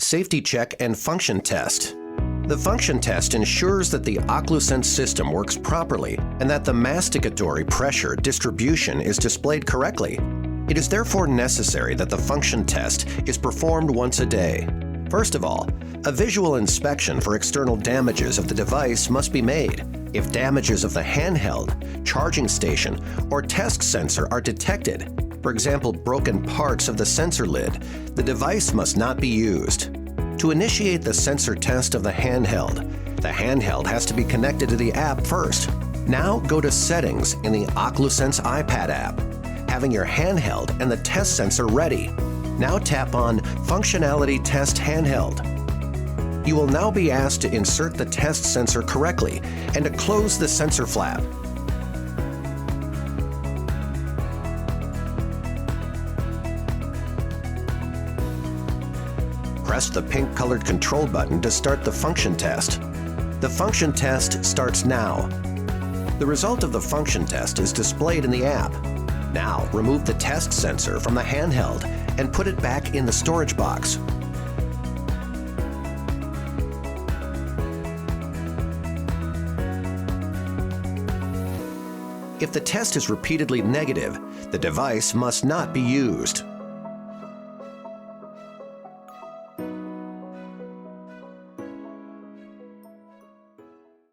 Safety Check and Function Test. The function test ensures that the OccluSense system works properly and that the masticatory pressure distribution is displayed correctly. It is therefore necessary that the function test is performed once a day. First of all, a visual inspection for external damages of the device must be made. If damages of the handheld, charging station, or test sensor are detected, for example, broken parts of the sensor lid, the device must not be used. To initiate the sensor test of the handheld has to be connected to the app first. Now go to Settings in the OccluSense iPad app, having your handheld and the test sensor ready. Now tap on Functionality Test Handheld. You will now be asked to insert the test sensor correctly and to close the sensor flap. Press the pink-colored control button to start the function test. The function test starts now. The result of the function test is displayed in the app. Now, remove the test sensor from the handheld and put it back in the storage box. If the test is repeatedly negative, the device must not be used.